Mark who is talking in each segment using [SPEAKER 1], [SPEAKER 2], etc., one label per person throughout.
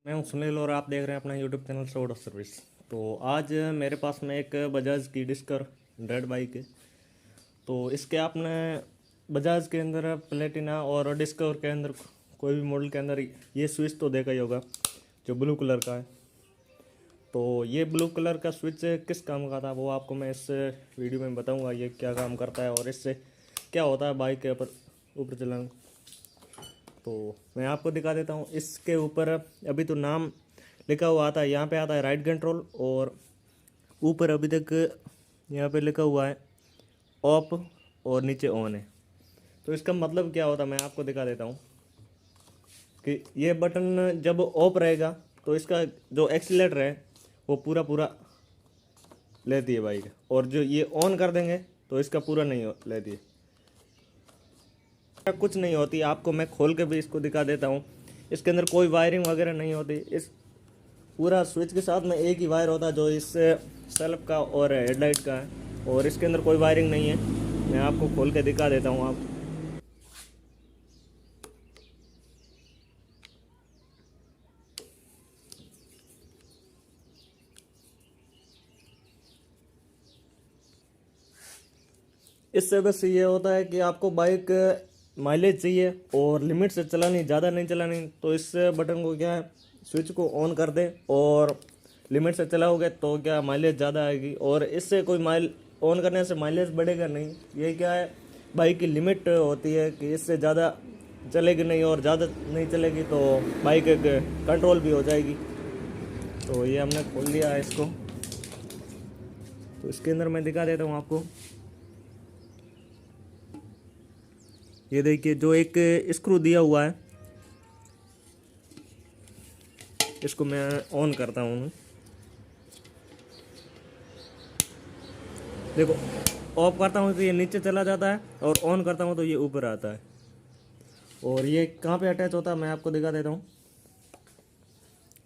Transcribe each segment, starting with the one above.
[SPEAKER 1] मैं हूं सुनील और आप देख रहे हैं अपना यूट्यूब चैनल सोड सर्विस। तो आज मेरे पास में एक बजाज की डिस्कर रेड बाइक है। तो इसके आपने बजाज के अंदर प्लेटिना और डिस्कवर के अंदर कोई भी मॉडल के अंदर ये स्विच तो देखा ही होगा जो ब्लू कलर का है। तो ये ब्लू कलर का स्विच किस काम का था वो आपको मैं इस वीडियो में बताऊंगा, ये क्या काम करता है और इससे क्या होता है बाइक के ऊपर चलाने। तो मैं आपको दिखा देता हूँ। इसके ऊपर अभी तो नाम लिखा हुआ आता है, यहाँ पे आता है राइट कंट्रोल और ऊपर अभी तक यहाँ पे लिखा हुआ है ऑफ और नीचे ऑन है। तो इसका मतलब क्या होता है मैं आपको दिखा देता हूँ कि ये बटन जब ऑफ रहेगा तो इसका जो एक्सीलेटर है वो पूरा पूरा लेती है बाइक, और जो ये ऑन कर देंगे तो इसका पूरा नहीं लेती है, कुछ नहीं होती। आपको मैं खोल के भी इसको दिखा देता हूँ। इसके अंदर कोई वायरिंग वगैरह नहीं होती। इस पूरा स्विच के साथ में एक ही वायर होता है जो इस सेल्फ का और हेडलाइट का है, और इसके अंदर कोई वायरिंग नहीं है। मैं आपको खोल के दिखा देता हूँ। आप इससे बस ये होता है कि आपको बाइक माइलेज चाहिए और लिमिट से चलानी, ज़्यादा नहीं चलानी, तो इस बटन को क्या है स्विच को ऑन कर दें और लिमिट से चलाओगे तो क्या माइलेज ज़्यादा आएगी। और इससे कोई ऑन करने से माइलेज बढ़ेगा नहीं। ये क्या है बाइक की लिमिट होती है कि इससे ज़्यादा चलेगी नहीं, और ज़्यादा नहीं चलेगी तो बाइक एक कंट्रोल भी हो जाएगी। तो ये हमने खोल लिया है इसको। तो इसके अंदर मैं दिखा देता हूँ आपको। ये देखिए जो एक स्क्रू दिया हुआ है, इसको मैं ऑन करता हूँ। देखो ऑफ करता हूँ तो ये नीचे चला जाता है और ऑन करता हूँ तो ये ऊपर आता है। और ये कहाँ पे अटैच होता है मैं आपको दिखा देता हूँ।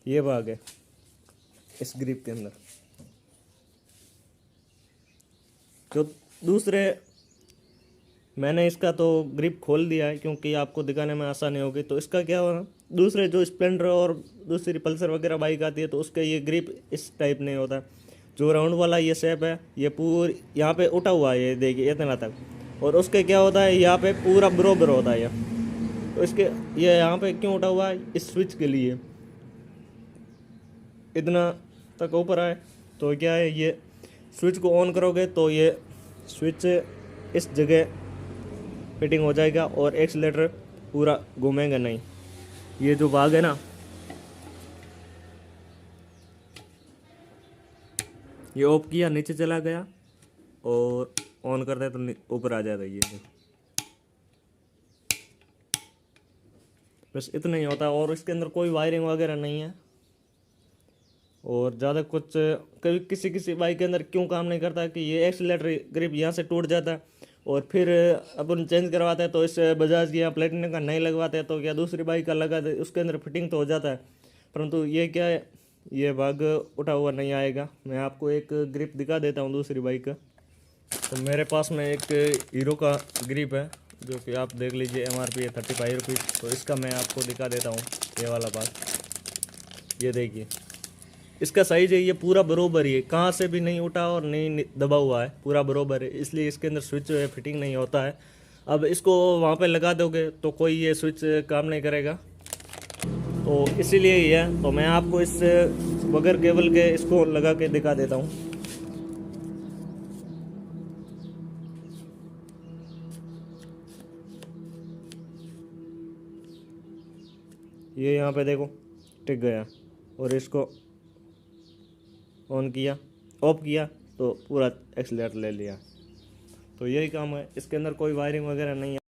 [SPEAKER 1] ये भाग है इस ग्रिप के अंदर। जो दूसरे मैंने इसका तो ग्रिप खोल दिया है क्योंकि आपको दिखाने में आसानी होगी। तो इसका क्या होगा, दूसरे जो स्प्लेंडर और दूसरी पल्सर वगैरह बाइक आती है तो उसका ये ग्रिप इस टाइप नहीं होता। जो राउंड वाला ये शेप है ये पूरी यहाँ पे उठा हुआ है, ये देखिए इतना तक, और उसके क्या होता है यहाँ पे पूरा बरोबर होता है ये। तो इसके ये यहाँ पे क्यों उठा हुआ है, इस स्विच के लिए इतना तक ऊपर आए। तो क्या है ये स्विच को ऑन करोगे तो ये स्विच इस जगह फिटिंग हो जाएगा और एक्सीलेटर पूरा घूमेगा नहीं। ये जो भाग है ना ये ऑफ किया नीचे चला गया और ऑन करते तो ऊपर आ जाता है। ये बस इतना ही होता है, और इसके अंदर कोई वायरिंग वगैरह नहीं है और ज़्यादा कुछ। कभी किसी किसी बाइक के अंदर क्यों काम नहीं करता कि ये एक्सीलेटर ग्रिप यहाँ से टूट जाता है और फिर अपन चेंज करवाते हैं तो इस बजाज की या प्लेटिना का नहीं लगवाते हैं तो क्या दूसरी बाइक का लगा दे, उसके अंदर फिटिंग तो हो जाता है। परंतु ये क्या है ये भाग उठा हुआ नहीं आएगा। मैं आपको एक ग्रिप दिखा देता हूँ दूसरी बाइक का। तो मेरे पास में एक हीरो का ग्रिप है जो कि आप देख लीजिए, MRP है 35 रुपीज़। तो इसका मैं आपको दिखा देता हूँ ये वाला पार्ट। ये देखिए इसका साइज है, ये पूरा बरोबर ही है, कहाँ से भी नहीं उठा और नहीं दबा हुआ है, पूरा बरोबर है। इसलिए इसके अंदर स्विच जो है फिटिंग नहीं होता है। अब इसको वहाँ पे लगा दोगे तो कोई ये स्विच काम नहीं करेगा, तो इसीलिए ही है। तो मैं आपको इस बगैर केबल के इसको लगा के दिखा देता हूँ। ये यहाँ पे देखो टिक गया, और इसको ऑन किया ऑफ किया तो पूरा एक्सीलेटर ले लिया। तो यही काम है, इसके अंदर कोई वायरिंग वगैरह नहीं है।